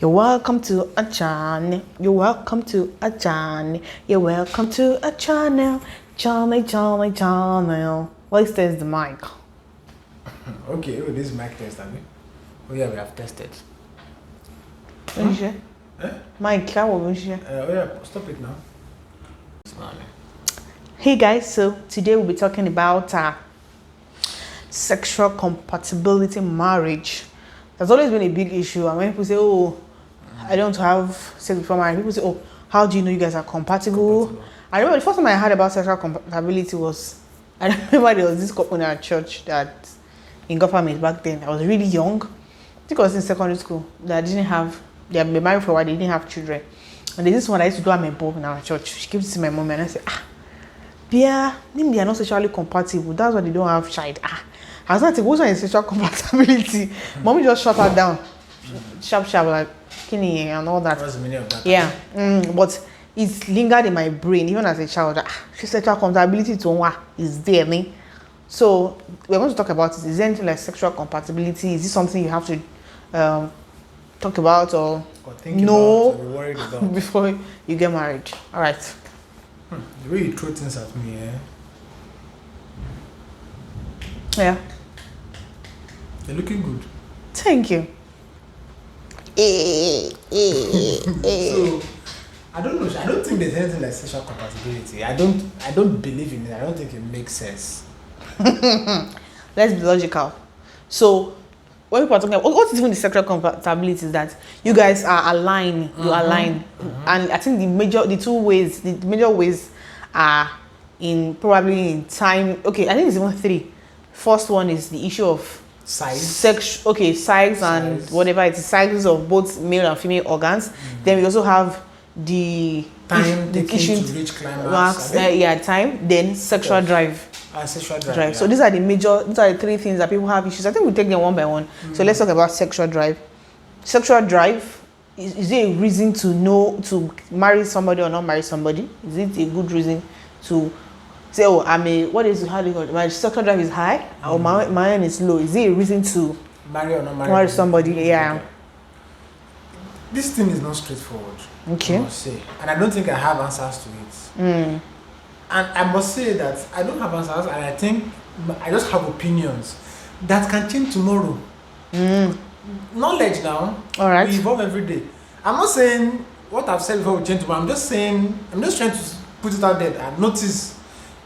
You're welcome to a channel. You're welcome to a channel. You're welcome to a channel. Channel. Let's test the mic. Okay, this mic test, have we? Oh yeah, we have tested. Mike, how will we stop it now. Hey guys, so today we'll be talking about sexual compatibility in marriage. There's always been a big issue, and when people say, "Oh, I don't have sex before marriage," people say, "Oh, how do you know you guys are compatible?" I remember the first time I heard about sexual compatibility was, I remember there was this couple in our church that in government back then. I was really young. I think I was in secondary school. That didn't have, they had been married for a while. They didn't have children. And there's this one I used to do at my mom in our church. She came to see my mom and I said, they are not sexually compatible. That's why they don't have child. I was not like, what's on sexual compatibility? Mommy just shut her down. Sharp, like Kenny and all that. What's the meaning of that? Yeah. But it's lingered in my brain, even as a child. Sexual compatibility is there, me. So we're going to talk about it. Is there anything like sexual compatibility? Is this something you have to talk about or think no about or be worried about before you get married? All right. The way you throw things at me, Yeah. You're looking good. Thank you. So I don't know. I don't think there's anything like sexual compatibility. I don't believe in it. I don't think it makes sense. Let's be logical. So when people are talking about what is even the sexual compatibility is that you guys are aligned, you align. And I think the major ways are probably in time. Okay, I think it's even three. First one is the issue of size. Size and whatever it is, sizes of both male and female organs. Then we also have the time the issue to reach climax. Time. Then sexual drive. Sexual drive. Yeah. So these are the three things that people have issues. I think we'll take them one by one. So let's talk about sexual drive. Sexual drive, is it a reason to marry somebody or not marry somebody? Is it a good reason to say, oh, my sexual drive is high or my own is low? Is it a reason to marry or not marry somebody? Yeah. Okay. This thing is not straightforward. Okay. I must say. And I don't think I have answers to it. And I must say that I don't have answers, and I think I just have opinions that can change tomorrow. Knowledge now, all right, we evolve every day. I'm not saying what I've said before will change tomorrow. I'm just trying to put it out there. I've noticed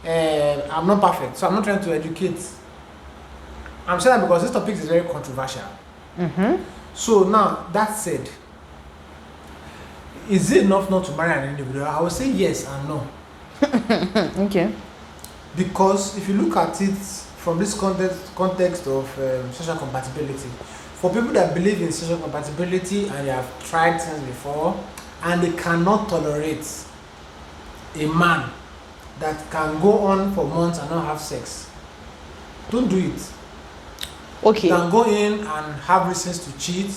I'm not perfect, so I'm not trying to educate. I'm saying that because this topic is very controversial. So now, that said, is it enough not to marry an individual? I would say yes and no. Okay. Because if you look at it from this context of social compatibility, for people that believe in social compatibility and they have tried things before and they cannot tolerate a man that can go on for months and not have sex, don't do it. Okay. You can go in and have reasons to cheat.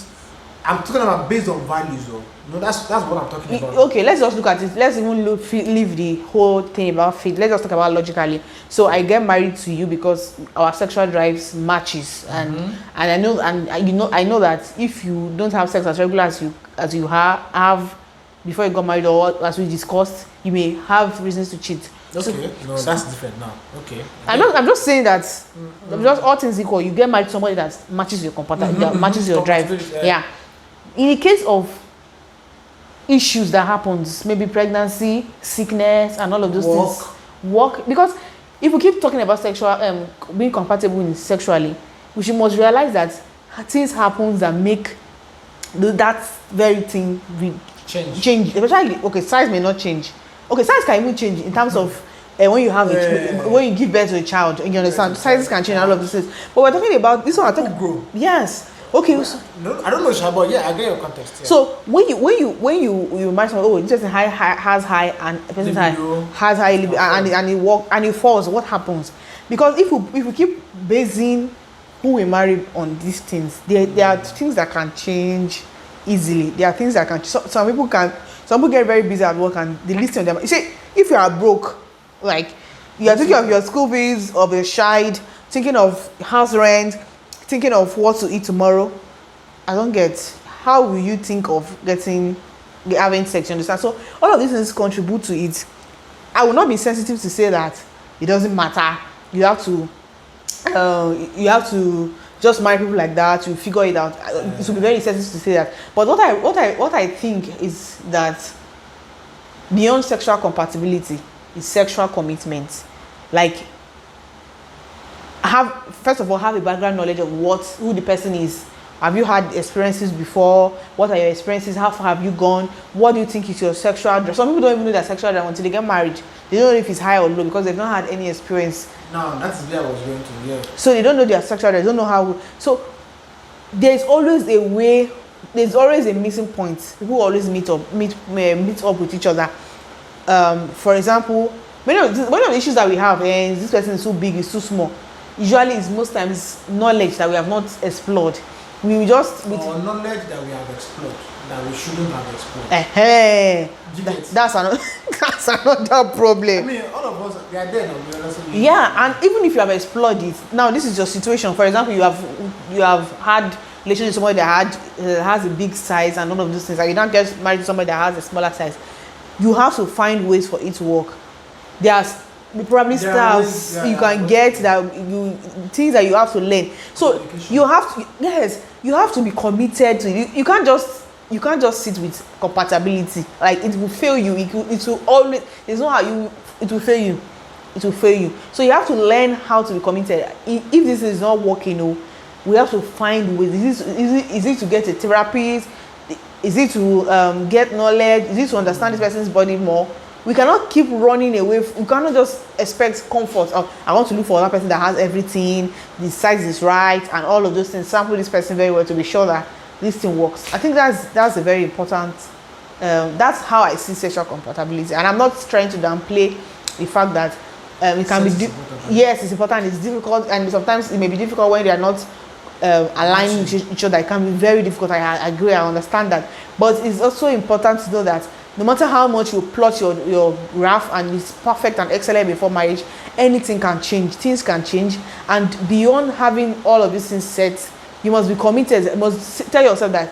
I'm talking about based on values, though. No, that's what I'm talking about. Okay, let's just look at it. Let's even leave the whole thing about faith. Let's just talk about logically. So I get married to you because our sexual drives matches, and I know that if you don't have sex as regular as you have before you got married, or as we discussed, you may have reasons to cheat. Okay, that's different now. Okay. I'm just saying that just all things equal, you get married to somebody that matches your compatibility, that matches your drive. Yeah. In the case of issues that happens, maybe pregnancy, sickness, and all of those things, because if we keep talking about sexual being compatible sexually, we must realize that things happen that make that very thing change. Especially, size may not change. Size can even change in terms of when you have when you give birth to a child. You understand? Sizes can change, all of these things. But we're talking about this one. Grow. Yes. Okay. No, I don't know, but yeah, I get your context. Yeah. So when you marry someone, this person has high and the person has high and it falls. What happens? Because if we keep basing who we marry on these things, there are things that can change easily. There are things that can. Some people get very busy at work and they listen to them. You see, if you are broke, like you are thinking of your school fees, of your child, thinking of house rent, thinking of what to eat tomorrow, I don't get how will you think of having sex? You understand? So all of these things contribute to it. I will not be sensitive to say that it doesn't matter. You have to just marry people like that. You figure it out. It would be very sensitive to say that. But what I think is that beyond sexual compatibility is sexual commitment. Like, first of all, have a background knowledge of who the person is. Have you had experiences before? What are your experiences? How far have you gone? What do you think is your sexual drive? Some people don't even know their sexual drive until they get married. They don't know if it's high or low because they've not had any experience. No, that's where I was going to. Yeah. So they don't know their sexual drive. They don't know how. So there's always a way. There's always a missing point. People always meet up with each other. For example, one of the issues that we have is this person is too big, is too small. Usually, it's most times knowledge that we have not explored. We knowledge that we have explored that we shouldn't have explored. That's another problem. I mean, all of us, they are there now. Yeah, and even if you have explored it, now this is your situation. For example, you have had relationship with somebody that has a big size and all of those things, and you don't get married to somebody that has a smaller size. You have to find ways for it to work. There's probably styles you can get things that you have to learn. So you have to be committed to it. You can't just sit with compatibility. Like, it will fail you. It will always. There's no how it will fail you. It will fail you. So you have to learn how to be committed. If this is not working, we have to find ways. Is it to get a therapist? Is it to get knowledge? Is it to understand this person's body more? We cannot keep running away. We cannot just expect comfort. I want to look for another person that has everything, the size is right, and all of those things. Sample this person very well to be sure that this thing works. I think that's a very important. That's how I see sexual compatibility, and I'm not trying to downplay the fact that it can be. Yes, it's important. It's difficult, and sometimes it may be difficult when they are not aligning with each other. It can be very difficult. I agree. I understand that, but it's also important to know that no matter how much you plot your graph and it's perfect and excellent before marriage, anything can change. Things can change, and beyond having all of these things set, you must be committed. You must tell yourself that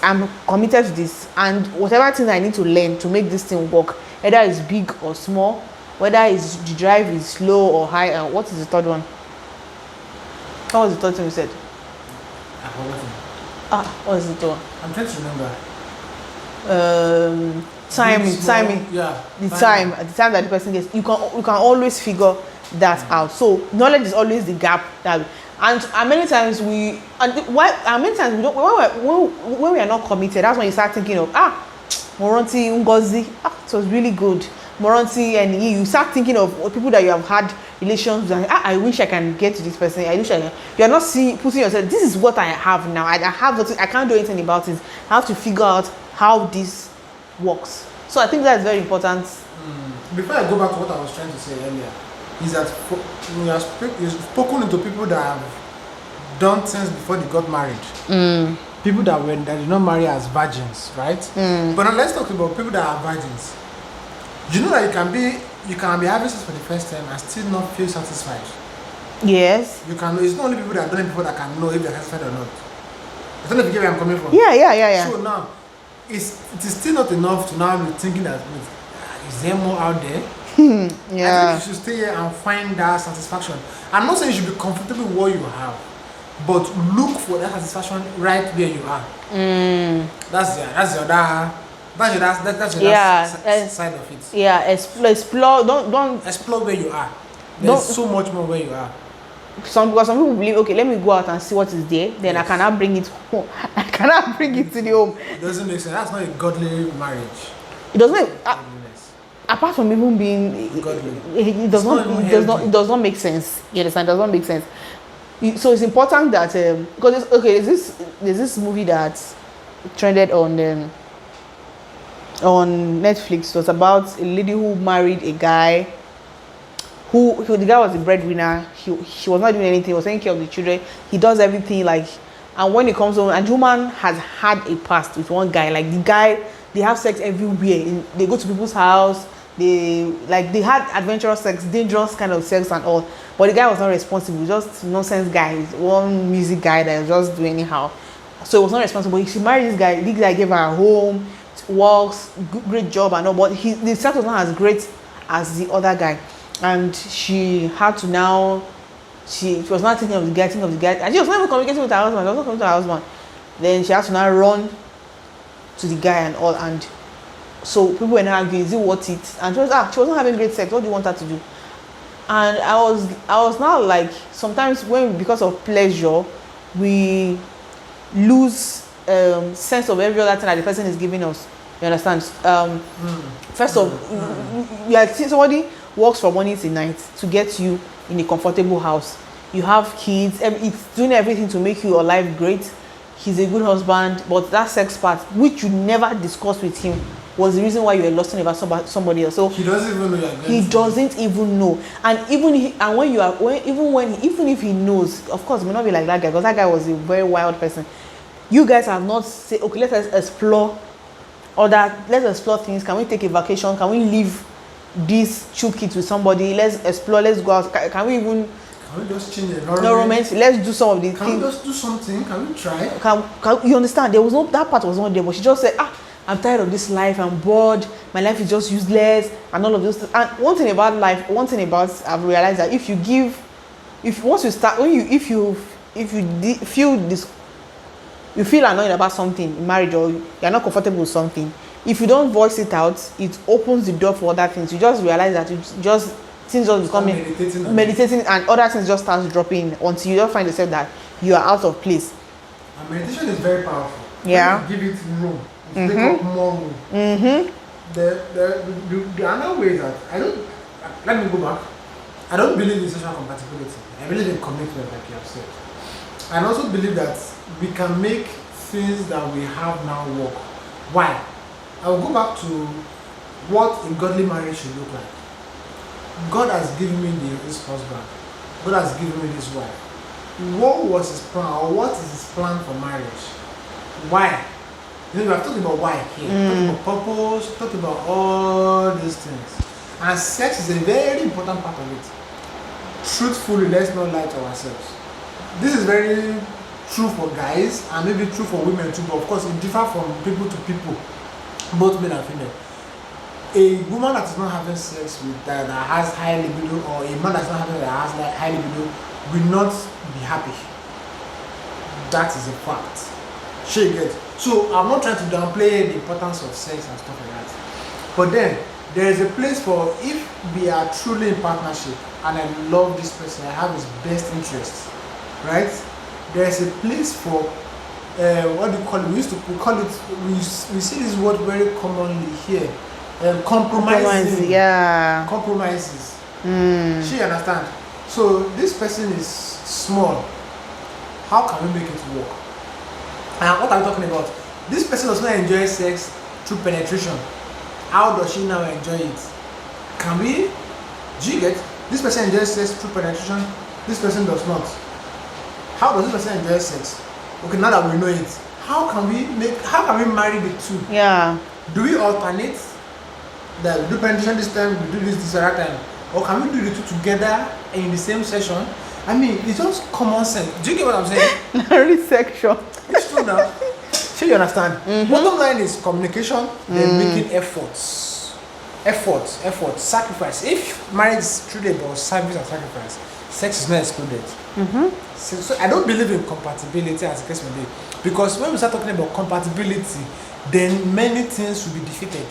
I'm committed to this, and whatever thing I need to learn to make this thing work, whether it's big or small, whether the drive is low or high, and what is the third one? What was the third thing you said? I forgot. What is the third one? I'm trying to remember. Timing. Yeah. The time that the person gets, you can always figure that out. So knowledge is always the gap and many times we don't, when we are not committed, that's when you start thinking of Moronti Ngozi, it was really good. Moronti, and you start thinking of people that you have had relations with, I wish I can get to this person. You're not putting yourself, this is what I have now. I have nothing, I can't do anything about it. I have to figure out how this works. So I think that's very important. Before I go back to what I was trying to say earlier, is that you've spoken to people that have done things before they got married. People that did not marry as virgins, right? But now let's talk about people that are virgins. You know that you can be having sex for the first time and still not feel satisfied. Yes. You can. It's not only people that have done it before that can know if they're satisfied or not. I don't know if you get where I'm coming from. Yeah. So now, it is still not enough to now be thinking that is there more out there? Yeah. I think you should stay here and find that satisfaction. I'm not saying you should be comfortable with what you have, but look for that satisfaction right where you are. That's your side of it. Yeah, explore. Don't explore where you are. There's so much more where you are. Because some people believe, okay, let me go out and see what is there. Then yes. I cannot bring it home. I cannot bring it to the home. It doesn't make sense. That's not a godly marriage. It doesn't. Apart from even being godly, it does not make sense. You understand? It does not make sense. So it's important that because there's this movie that trended on Netflix. It was about a lady who married a guy. Who the guy was the breadwinner. She was not doing anything. He was taking care of the children. He does everything and when he comes home, and the woman has had a past with one guy. Like the guy, they have sex everywhere. They go to people's house. They had adventurous sex, dangerous kind of sex and all. But the guy was not responsible. Just nonsense guy. He's one music guy that was just doing anyhow. So he was not responsible. She married this guy. This guy gave her a home, works, great job and all, but the sex was not as great as the other guy, and she had to now. She was not thinking of the guy, and she was not even communicating with her husband. She was not communicating with her husband. Then she had to now run to the guy and all, and so people were now arguing, is it worth it? And she was not having great sex. What do you want her to do? And I was now like, sometimes when because of pleasure we lose sense of every other thing that the person is giving us. You understand? First of like, somebody works from morning to night to get you in a comfortable house. You have kids, it's doing everything to make your life great. He's a good husband, but that sex part, which you never discussed with him, was the reason why you were lusting about somebody else. So he doesn't even know you're going he doesn't even know. And even if he knows, of course, it may not be like that guy, because that guy was a very wild person. You guys have not said, okay, let's explore things. Can we take a vacation? Can we leave these two kids with somebody? Let's explore, let's go out. Can we just change the environment? Let's do some of these things. Can we just do something? Can we try? Can you understand? There was no, that part was not there, but she just said, I'm tired of this life, I'm bored, my life is just useless, and all of those things. And one thing about I've realized that if you feel annoyed about something in marriage, or you're not comfortable with something, if you don't voice it out, it opens the door for other things. You just realize that things just becoming meditating, and other things just start dropping until you just find yourself that you are out of place. And meditation is very powerful. Yeah. Give it room. Take up more room. The other way is that let me go back. I don't believe in social compatibility. I believe in commitment, like you have said. I also believe that we can make things that we have now work. Why? I will go back to what a godly marriage should look like. God has given me this husband. God has given me this wife. What was his plan, or what is his plan for marriage? Why? We are talking about why here. Talking about purpose, talking about all these things. And sex is a very important part of it. Truthfully, let's not lie to ourselves. This is very true for guys, and maybe true for women too, but of course it differs from people to people, both male and female. A woman that is not having sex with that has high libido, or a man that is not having that has high libido, will not be happy. That is a fact. Sure, you get. So I'm not trying to downplay the importance of sex and stuff like that. But then there is a place for, if we are truly in partnership and I love this person, I have his best interests, right? There is a place for what do you call it? We see this word very commonly here. Compromises. Yeah. Compromises. She understand. So this person is small. How can we make it work? And what I'm talking about, this person does not enjoy sex through penetration. How does she now enjoy it? Can we? Do you get? This person enjoys sex through penetration. This person does not. How does this person enjoy sex? Okay, now that we know it, how can we marry the two? Yeah. Do we alternate? That we do penetration this time, we do this other time, or can we do the two together in the same session? I mean, it's just common sense. Do you get what I'm saying? Very sexual. It's true now. So you understand? Bottom line is communication, then making efforts, sacrifice. If marriage is truly about service and sacrifice, sex is not excluded. So I don't believe in compatibility, as the case may be, because when we start talking about compatibility, then many things will be defeated.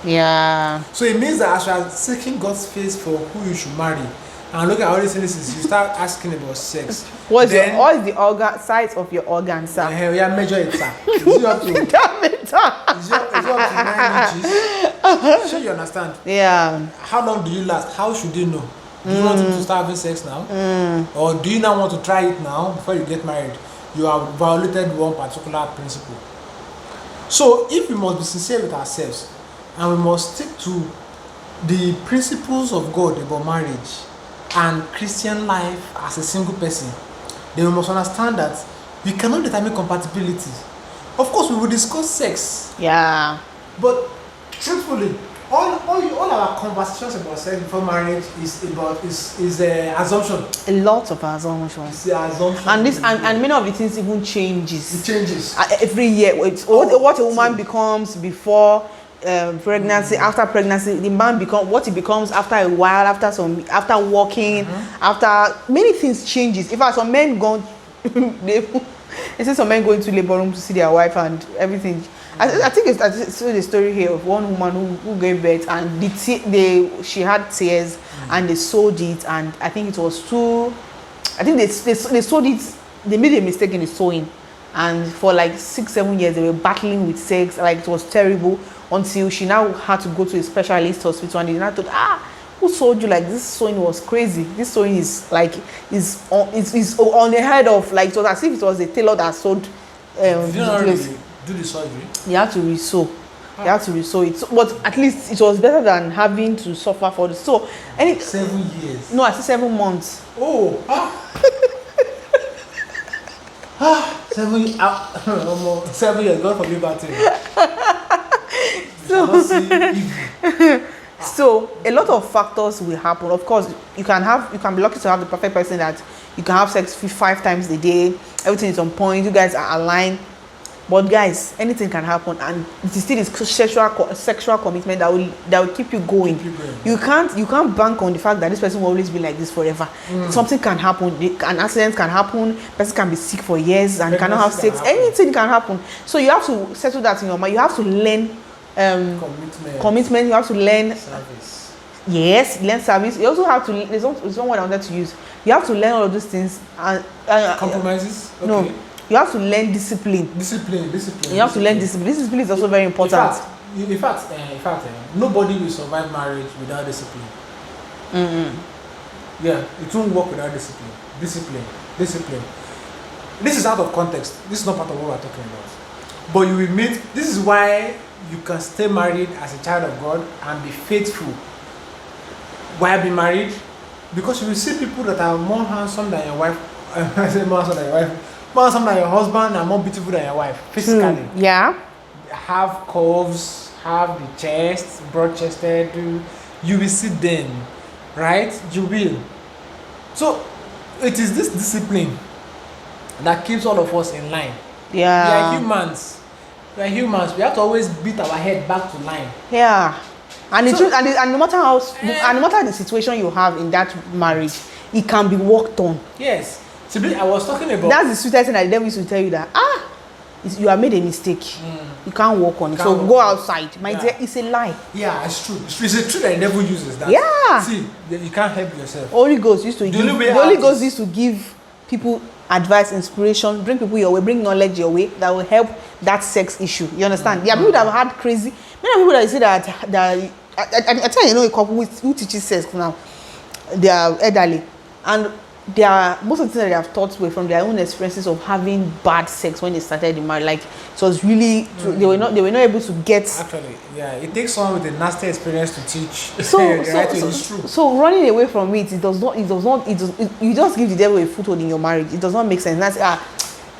Yeah. So it means that as you are seeking God's face for who you should marry, and look at all these things, you start asking about sex. What is the organ size of your organ, sir? Yeah, measure it, sir. Is it up to 9 inches? Sure, you understand? Yeah. How long do you last? How should you know? Do you want to start having sex now? Or do you now want to try it now before you get married? You have violated one particular principle. So if we must be sincere with ourselves, and we must stick to the principles of God about marriage and Christian life as a single person, then we must understand that we cannot determine compatibility. Of course, we will discuss sex. Yeah. But truthfully, all our conversations about sex before marriage is assumption. A lot of assumptions. It's the assumption. And this and many of the things even changes. It changes every year. It's what a woman becomes before pregnancy, after pregnancy, the man what he becomes after a while, after walking, after many things changes. In fact, some men go, they see some men go into labor room to see their wife and everything. I think I saw the story here of one woman who gave birth and she had tears and they sewed it, and I think it was too. I think they sewed it. They made a mistake in the sewing, and for like 6-7 years they were battling with sex. Like it was terrible until she now had to go to a specialist hospital, and they now thought, who sewed you? Like this sewing was crazy. This sewing is like is on the head of, like, it was as if it was a tailor that sewed. Do the surgery. You have to resew. You have to resew it. But at least it was better than having to suffer for this. So 7 years. No, I said 7 months. Oh. 7 years. 7 years. God forbid bad thing. So a lot of factors will happen. Of course, you can be lucky to have the perfect person that you can have sex 5 times a day. Everything is on point. You guys are aligned. But guys, anything can happen, and it is still this sexual commitment that will keep you going. You can't bank on the fact that this person will always be like this forever. Something can happen. An accident can happen. Person can be sick for years and cannot have sex. Anything can happen. So you have to settle that in your mind. You have to learn commitment. You have to learn service. Yes, learn service. You also have to. There's one word I wanted to use. You have to learn all of these things and compromises. Okay. No. You have to learn discipline. Discipline. You have to learn discipline. Discipline is also very important. In fact, nobody will survive marriage without discipline. Yeah, it won't work without discipline. Discipline. This is out of context. This is not part of what we're talking about. But you will meet. This is why you can stay married as a child of God and be faithful while being married, because you will see people that are more handsome than your wife. I say more handsome than your wife. More handsome than your husband and more beautiful than your wife physically. Yeah. Have curves, have the chest, broad-chested. You will see them, right? You will. So it is this discipline that keeps all of us in line. Yeah. We are humans. We have to always beat our head back to line. Yeah. And no matter the situation you have in that marriage, it can be worked on. Yes. I was talking about. That's the sweetest thing that the devil used to tell you, that you have made a mistake. You can't work on it. So go outside. My dear, it's a lie. Yeah, it's true. It's a truth that the devil uses that. Yeah. See, you can't help yourself. Holy Ghost used to give people advice, inspiration, bring people your way, bring knowledge your way that will help that sex issue. You understand? There are people that have had crazy. Many people that say that I tell you, a couple who teaches sex now. They are elderly, and they are most of the things that they have taught were from their own experiences of having bad sex when they started the marriage. Like it was really they were not able to get. Actually, yeah, it takes someone with a nasty experience to teach. So running away from it, you just give the devil a foothold in your marriage. It does not make sense. That's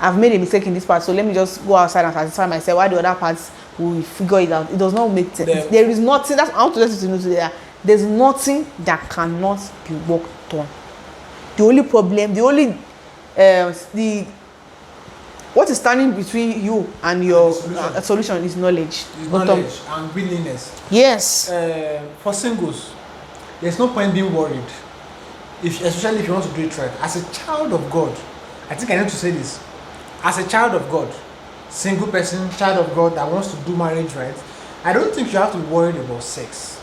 I've made a mistake in this part, so let me just go outside and satisfy myself. Why the other parts will figure it out? It does not make sense. There is nothing. That's I want to let you to know today. There's nothing that cannot be worked on. The only problem, what is standing between you and your solution is knowledge. Knowledge and willingness. Yes. For singles, there's no point being worried, especially if you want to do it right. As a child of God, I think I need to say this. As a child of God, single person, child of God that wants to do marriage right, I don't think you have to be worried about sex.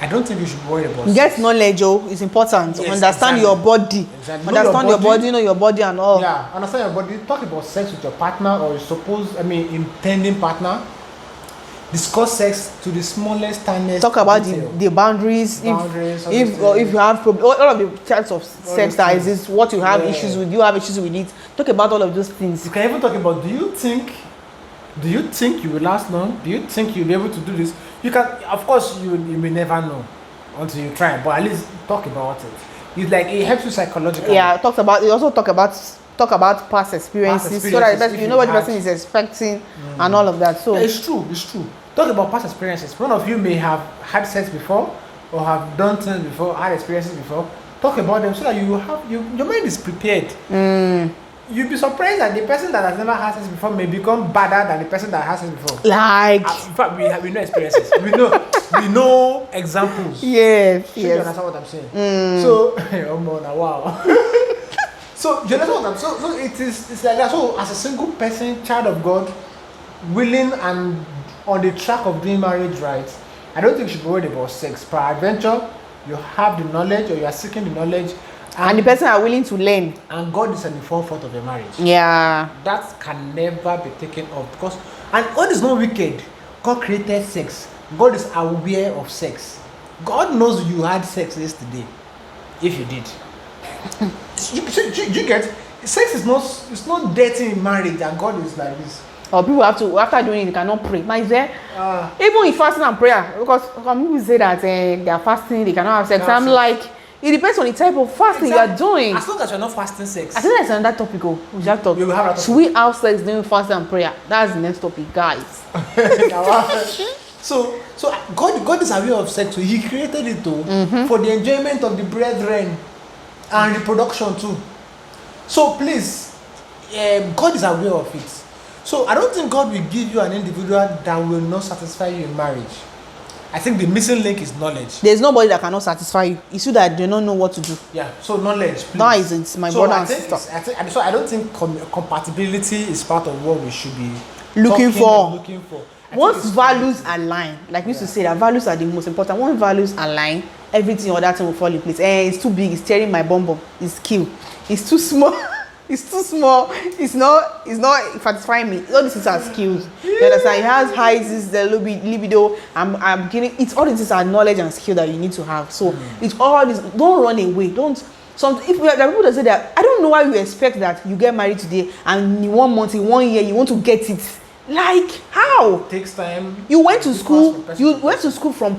I don't think you should worry about sex. Get knowledge, it's important. Yes, understand your body. Exactly. Understand your body, know your body and all. Yeah, understand your body. Talk about sex with your partner or intending partner. Discuss sex to the smallest, tiniest. Talk about the boundaries. If you have problems, all of the types of sex that exist, what you have issues with, you have issues with it. Talk about all of those things. You can even talk about, do you think you will last long? Do you think you'll be able to do this? You can, of course, you may never know until you try, but at least talk about it. It helps you psychologically. Yeah, talk talk about past experiences, so that the person, you know what the person is expecting and all of that. So yeah, it's true. Talk about past experiences. One of you may have had sex before, or have done things before, had experiences before. Talk about them so that your mind is prepared. You'll be surprised that the person that has never had sex before may become badder than the person that has sex before. Like, In fact, we know experiences. we know examples. yes, You yes. understand what I'm saying? So, wow. So, you understand what I'm saying? So it's like that. So, as a single person, child of God, willing and on the track of doing marriage right, I don't think you should be worried about sex. Peradventure, you have the knowledge, or you are seeking the knowledge, And the person are willing to learn. and God is at the forefront of your marriage. Yeah. That can never be taken off, because, and God is not wicked. God created sex. God is aware of sex. God knows you had sex yesterday, if you did. you get, sex is not, it's not dirty in marriage, and God is like this. Or people have to, after doing it, they cannot pray. Now, is there, even in fasting and prayer, because some people say that they are fasting, they cannot have sex. I'm like, it depends on the type of fasting you are doing. As long as you're not fasting sex. I think that's another topic. We shall talk. We will have that topic. Should we have sex during fasting and prayer? That's the next topic, guys. So God is aware of sex. So He created it too for the enjoyment of the brethren and reproduction too. So please, God is aware of it. So I don't think God will give you an individual that will not satisfy you in marriage. I think the missing link is knowledge. There's nobody that cannot satisfy you. It's you that do not know what to do. Yeah. So knowledge. Please. That is it's my brother and sister. So I don't think compatibility is part of what we should be Looking for. Once it's values align, like we used to say, that values are the most important. Once values align, everything other thing will fall in place. It's too big. It's tearing my bum bum. It's cute. It's too small. It's too small. It's not satisfying me. All these things are skills. You understand? It has highs, the libido. I'm getting. It's all these are knowledge and skill that you need to have. So it's all this. Don't run away. Don't. If there are people that say that, I don't know why you expect that you get married today and in 1 month, in 1 year, you want to get it. Like how? It takes time. You went to school. You went to school from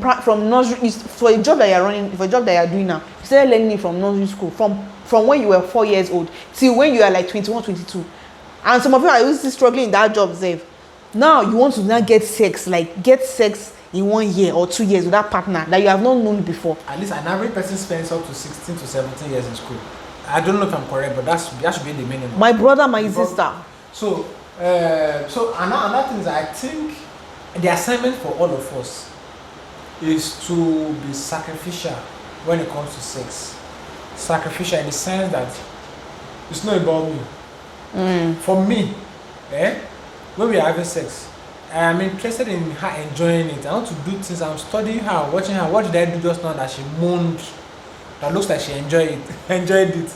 nursery for a job that you are running, for a job that you are doing now. You started learning it from nursery school, from when you were 4 years old till when you are like 21, 22. And some of you are still struggling in that job, Zev. Now you want to now get sex in 1 year or 2 years with that partner that you have not known before. At least an average person spends up to 16 to 17 years in school. I don't know if I'm correct, but that should be the minimum. My brother, my sister. So another thing is, I think the assignment for all of us is to be sacrificial when it comes to sex. Sacrificial in the sense that it's not about me. For me, when we are having sex, I am interested in her enjoying it. I want to do things. I'm studying her, watching her. What did I do just now that she moaned? That looks like she enjoyed it.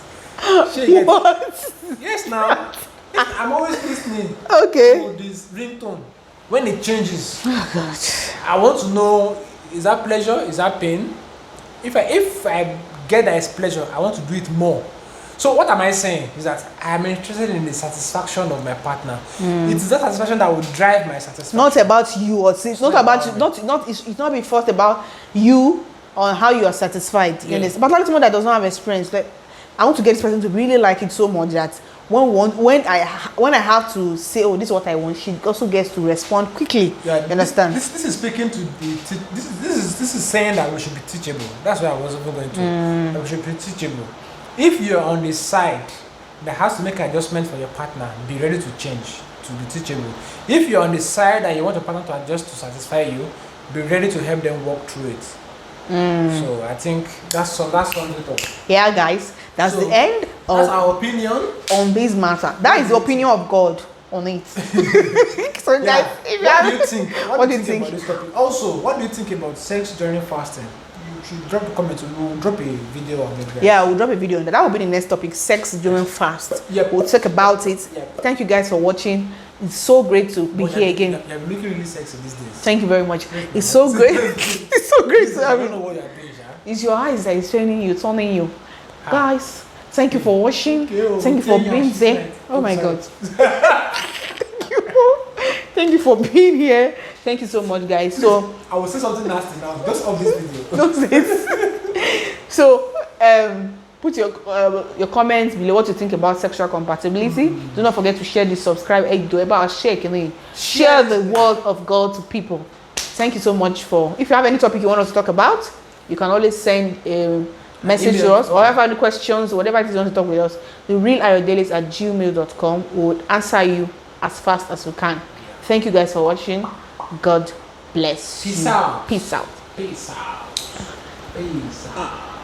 What? Yes, now. I'm always listening. Okay. To this ringtone. When it changes, I want to know, is that pleasure? Is that pain? If I get that it's pleasure, I want to do it more. So what am I saying is that I'm interested in the satisfaction of my partner. It's that satisfaction that will drive my satisfaction. Not about you, or it's not about you. It's not be first about you or how you are satisfied. Yes. But like someone that does not have experience, like, I want to get this person to really like it so much that when I have to say, oh, this is what I want, she also gets to respond quickly. Yeah, you understand? This is speaking to this is saying that we should be teachable. That's why I was even going to. That we should be teachable. If you're on the side that has to make an adjustment for your partner, be ready to change, to be teachable. If you're on the side that you want your partner to adjust to satisfy you, be ready to help them walk through it. So I think that's something to talk. Yeah, guys, that's the end of that's our opinion on this matter. That is the opinion of God on it. So guys, what do you think? What do you think about this topic? Also, what do you think about sex during fasting? You should drop a comment. We'll drop a video on it. Yeah, we'll drop a video on that. That will be the next topic: sex during fast. Yep. We'll talk about it. Yep. Thank you guys for watching. It's so great to be here again. You're looking really sexy these days. Thank you very much. It's so great. It's so great to have you. I don't know what you're doing, It's your eyes that is turning you. Guys, thank you for watching. Thank you for being there. Oh my God. Thank you for being here. Thank you so much, guys. So I will say something nasty now. Just of this video. Don't say it. So Put your comments below what you think about sexual compatibility. Do not forget to share this, subscribe, share the word of God to people. Thank you so much for. If you have any topic you want us to talk about, you can always send a message to us, or have any questions, whatever it is you want to talk with us. The realiodailies@gmail.com will answer you as fast as we can. Thank you guys for watching. God bless you. Peace out. Peace out. Peace out. Peace out.